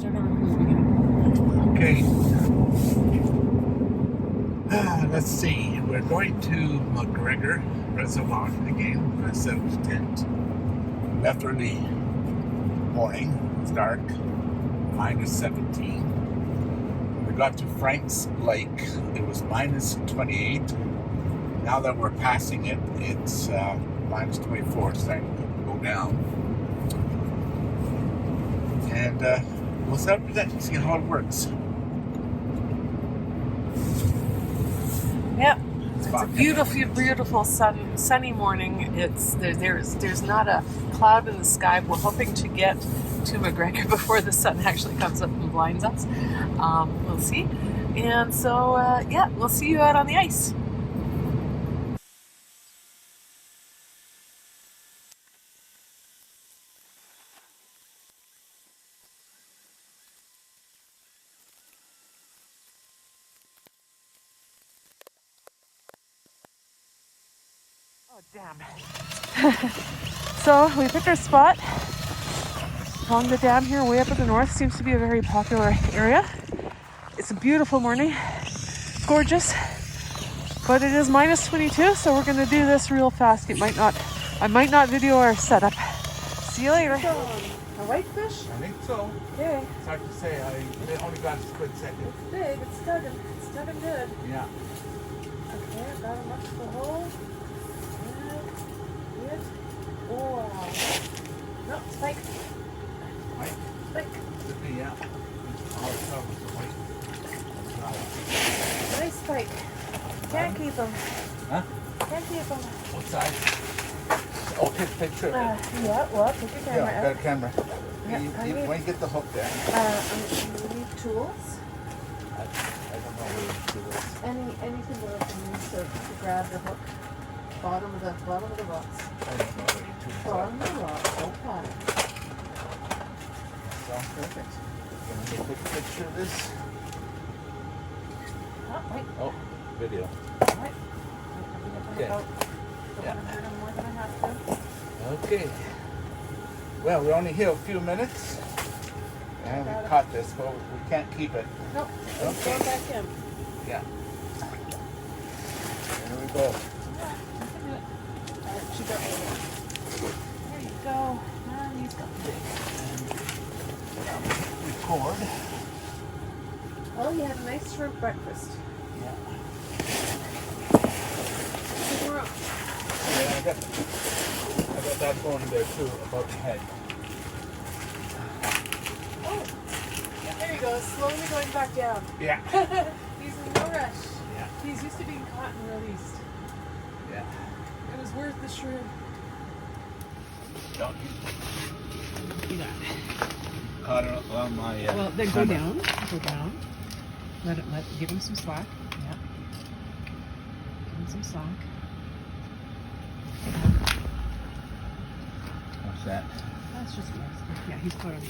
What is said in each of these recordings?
start over from the beginning. Okay. Let's see. We're going to McGregor Reservoir again. I set up the tent. Left early morning. It's dark. -17. We got to Frank's Lake. It was -28. Now that we're passing it, it's -24. It's starting to go down. And we'll set up the tent and see how it works. Yep, it's a beautiful sunny morning. There's not a cloud in the sky. We're hoping to get to McGregor before the sun actually comes up and blinds us. We'll see. And so, yeah, we'll see you out on the ice. Oh, damn. So we picked our spot along the dam here, way up in the north. Seems to be a very popular area. It's a beautiful morning, gorgeous, but it is -22, so we're gonna do this real fast. I might not video our setup. See you later. A whitefish? I think so. Okay. It's hard to say. I only got a split second. It's big. It's tugging. It's tugging good. Yeah. Okay, I got him up to the hole. Good. Oh. No, spike. White? Spike. Could be, yeah. Oh, it's white. Nice spike. Can't keep him. Huh? Can't keep him. What size? Oh, take a picture. Yeah, well, take your camera Yeah, got a camera. Yeah, When you get the hook there. We need tools. I don't know where to do this. Anything that I can use to grab the hook. Bottom of the box. I don't know where you do this. Bottom of the box. Okay. Sounds perfect. Gonna take a quick picture of this. Oh, wait. Oh, video. Wait. Okay. Don't Yeah. want to hurt him more than I have to. Okay. Well, we're only here a few minutes. And we caught this, but we can't keep it. Nope. It's Okay. going back in. Yeah. There we go. She got me. There you go. And he's got me. Record. Oh, you had a nice shrimp breakfast. Yeah. Tomorrow. Yeah, I got that going there too, above the head. Oh, there you go. Slowly going back down. Yeah. He's in no rush. Yeah. He's used to being caught and released. Yeah. It was worth the shrimp. Don't You got it. caught it on my. Well, then go down. Go down. Give him some slack. Yeah. Give him some slack. What's that? That's just nice. Yeah, he's caught on.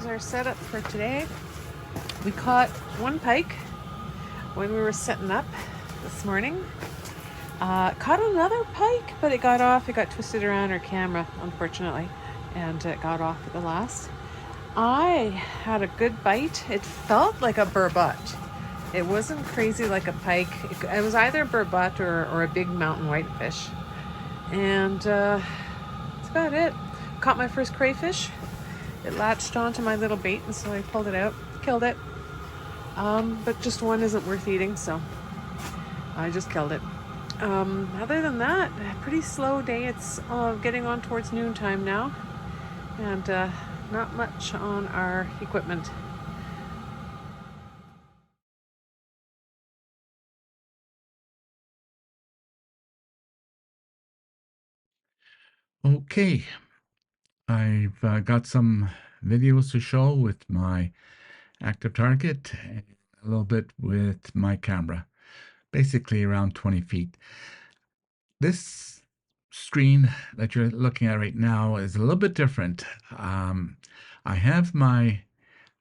Our setup for today. We caught one pike when we were setting up this morning. Caught another pike, but it got off. It got twisted around our camera, unfortunately, and it got off at the last. I had a good bite. It felt like a burbot. It wasn't crazy like a pike. It was either a burbot or a big mountain whitefish. And that's about it. Caught my first crayfish. It latched onto my little bait, and so I pulled it out, killed it. But just one isn't worth eating, so I just killed it. Other than that, pretty slow day. It's getting on towards noontime now, and not much on our equipment. Okay, I've got some videos to show with my active target and a little bit with my camera, basically around 20 feet. This screen that you're looking at right now is a little bit different. I have my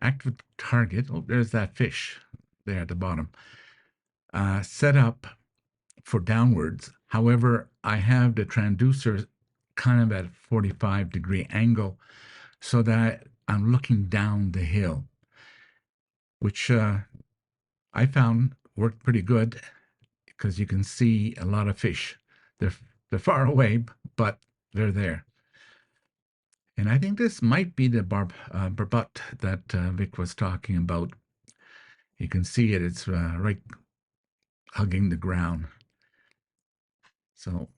active target, oh, there's that fish there at the bottom, set up for downwards. However, I have the transducer kind of at a 45-degree angle so that I'm looking down the hill, which I found worked pretty good because you can see a lot of fish. They're far away, but they're there. And I think this might be the barbot that Vic was talking about. You can see it. It's right hugging the ground. So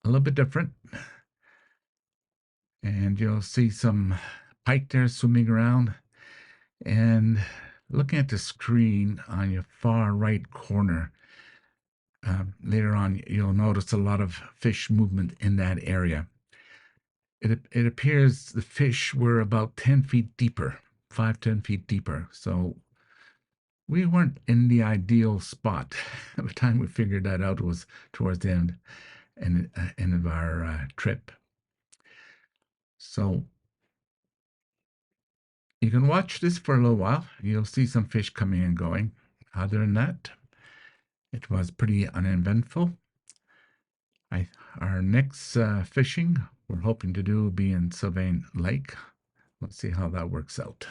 a little bit different. And you'll see some pike there swimming around. And looking at the screen on your far right corner, later on, you'll notice a lot of fish movement in that area. It appears the fish were about 10 feet deeper, 10 feet deeper. So we weren't in the ideal spot. By the time we figured that out, it was towards the end of our trip. So you can watch this for a little while. You'll see some fish coming and going. Other than that, it was pretty uneventful. Our next fishing we're hoping to do will be in Sylvain Lake. Let's see how that works out.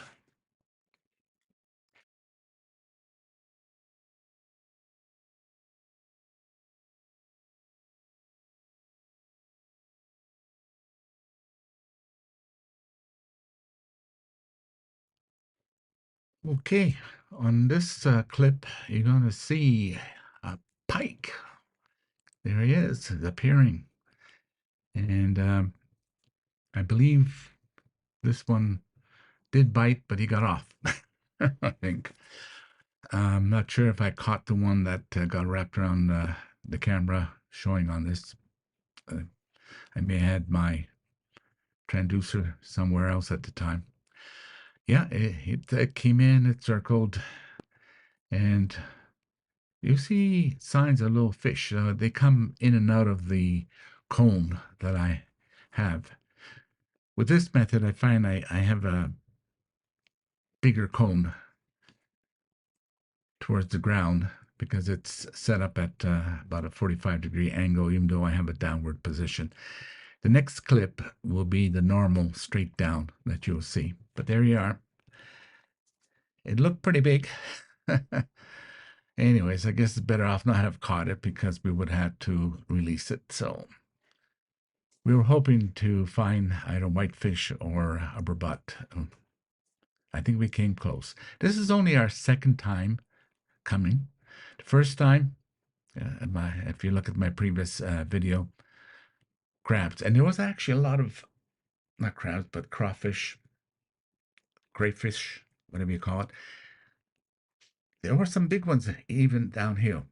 Okay, on this clip, you're going to see a pike. There he is, appearing. And I believe this one did bite, but he got off, I think. I'm not sure if I caught the one that got wrapped around the camera showing on this. I may have had my transducer somewhere else at the time. Yeah, it came in, it circled, and you see signs of little fish. They come in and out of the cone that I have. With this method, I find I have a bigger cone towards the ground because it's set up at about a 45-degree angle, even though I have a downward position. The next clip will be the normal straight down that you'll see. But there you are. It looked pretty big. Anyways, I guess it's better off not have caught it because we would have to release it. So we were hoping to find either whitefish or a barbot. I think we came close. This is only our second time coming. The first time, if you look at my previous video, crabs. And there was actually a lot of, not crabs, but crawfish, crayfish, whatever you call it. There were some big ones even downhill.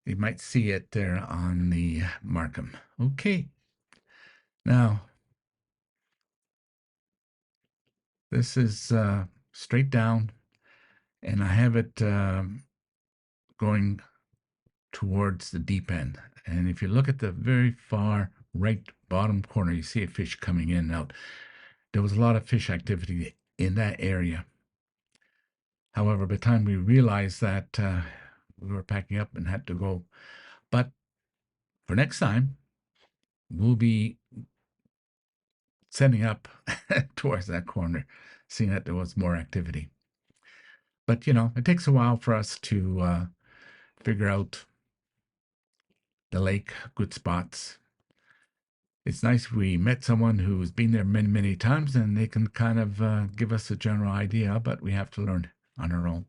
You might see it there on the Markham. Okay. Now, this is straight down, and I have it going towards the deep end. And if you look at the very far right bottom corner, you see a fish coming in and out. There was a lot of fish activity in that area. However, by the time we realized that we were packing up and had to go. But for next time, we'll be setting up towards that corner, seeing that there was more activity. But, it takes a while for us to figure out the lake, good spots. It's nice we met someone who's been there many, many times, and they can kind of give us a general idea, but we have to learn on our own.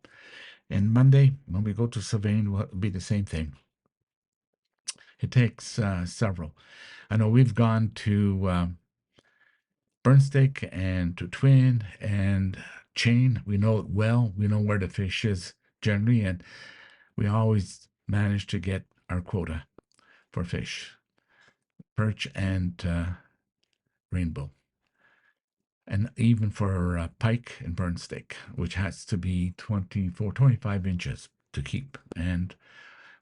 And Monday, when we go to Sylvain, will be the same thing. It takes several. I know we've gone to Burnstick and to Twin and Chain. We know it well. We know where the fish is generally, and we always manage to get our quota for fish, perch and rainbow. And even for pike and burnstick, which has to be 24, 25 inches to keep, and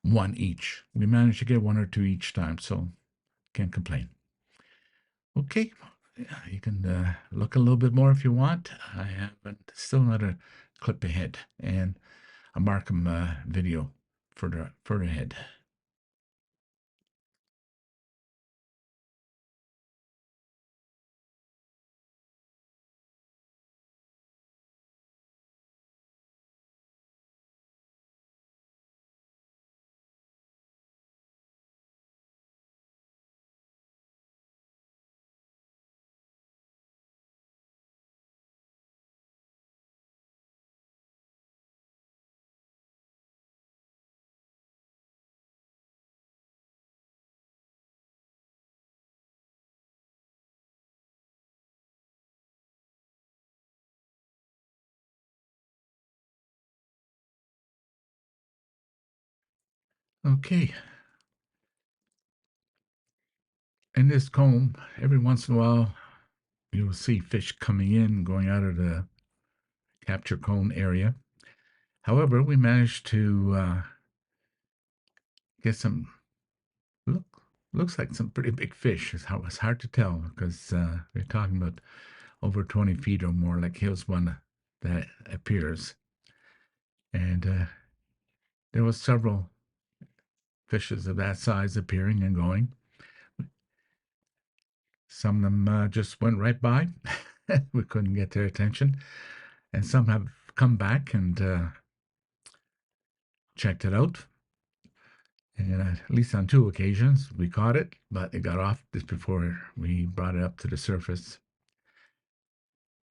one each. We managed to get one or two each time, so can't complain. Okay, you can look a little bit more if you want. I have still another clip ahead and a Markham video further ahead. Okay. In this comb, every once in a while, you will see fish coming in, going out of the capture cone area. However, we managed to get some, looks like some pretty big fish. It's hard to tell because we're talking about over 20 feet or more, like here's one that appears. And there was several fishes of that size appearing and going. Some of them just went right by. We couldn't get their attention. And some have come back and checked it out. And at least on 2 occasions, we caught it, but it got off just before we brought it up to the surface.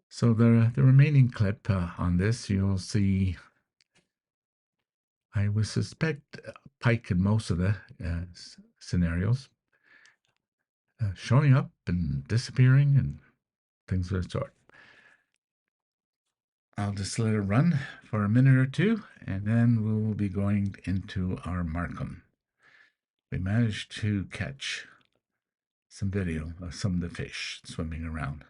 So the remaining clip on this, you'll see, I would suspect pike in most of the scenarios, showing up and disappearing and things of the sort. I'll just let it run for a minute or two, and then we'll be going into our Markham. We managed to catch some video of some of the fish swimming around.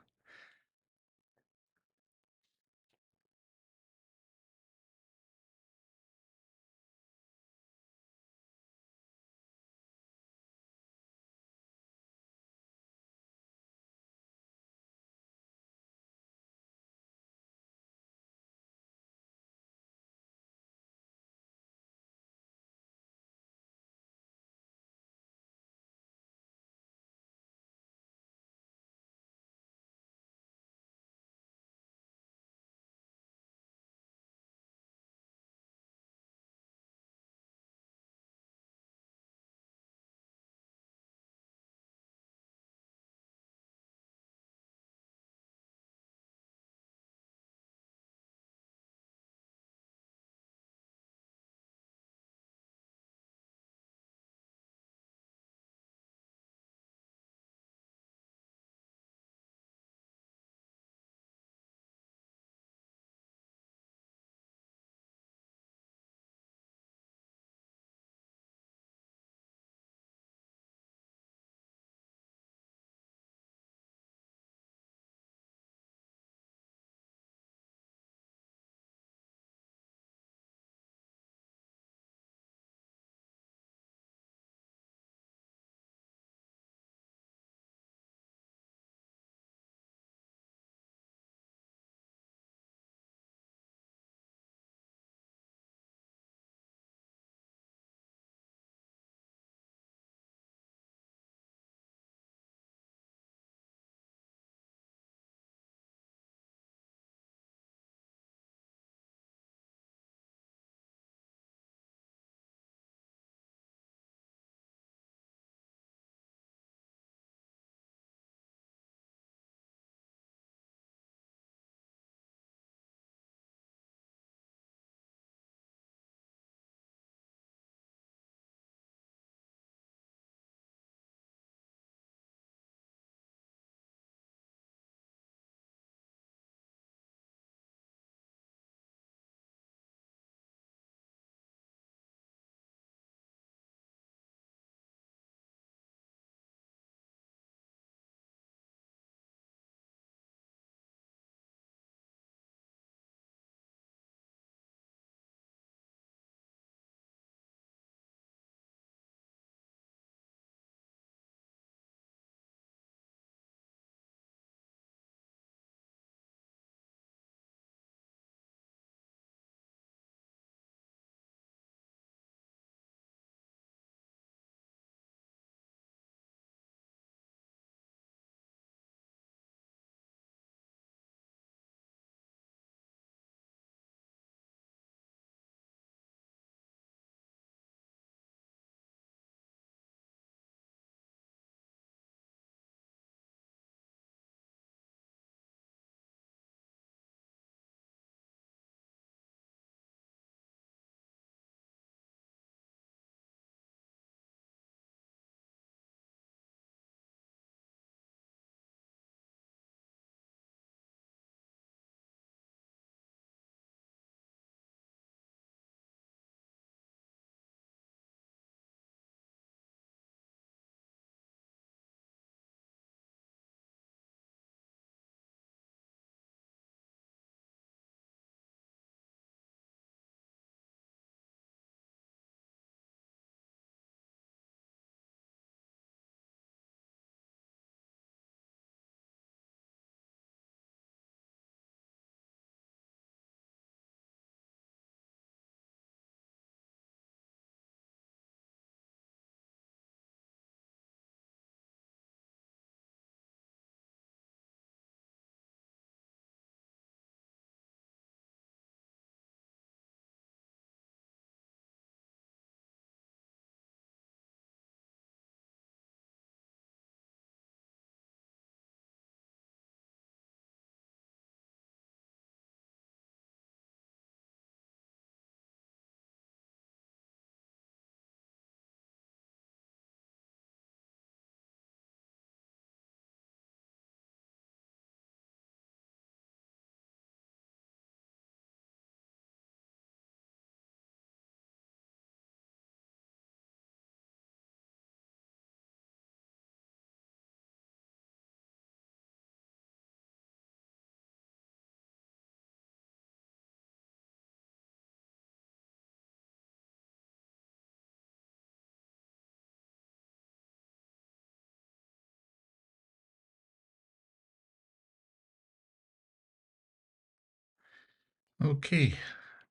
Okay,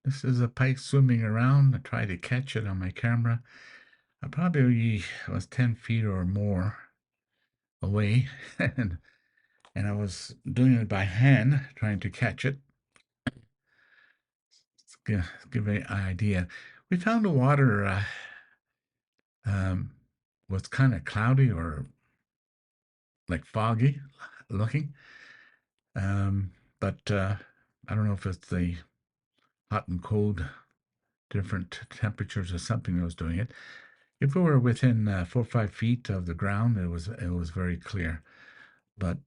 this is a pike swimming around. I tried to catch it on my camera. I probably was 10 feet or more away, and I was doing it by hand, trying to catch it. Give an idea. We found the water um, was kind of cloudy or like foggy looking. But I don't know if it's the hot and cold, different temperatures or something that was doing it. If we were within 4 or 5 feet of the ground, it was very clear. But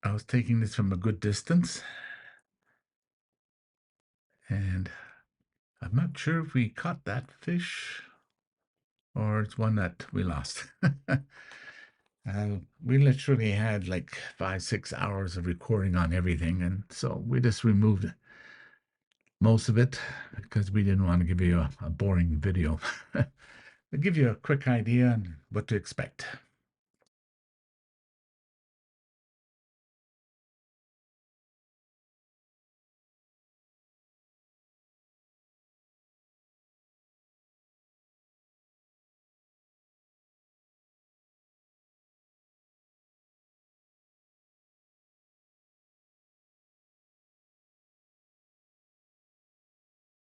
I was taking this from a good distance, and I'm not sure if we caught that fish or it's one that we lost. We literally had like 5-6 hours of recording on everything, and so we just removed most of it because we didn't want to give you a boring video. We'll give you a quick idea on what to expect.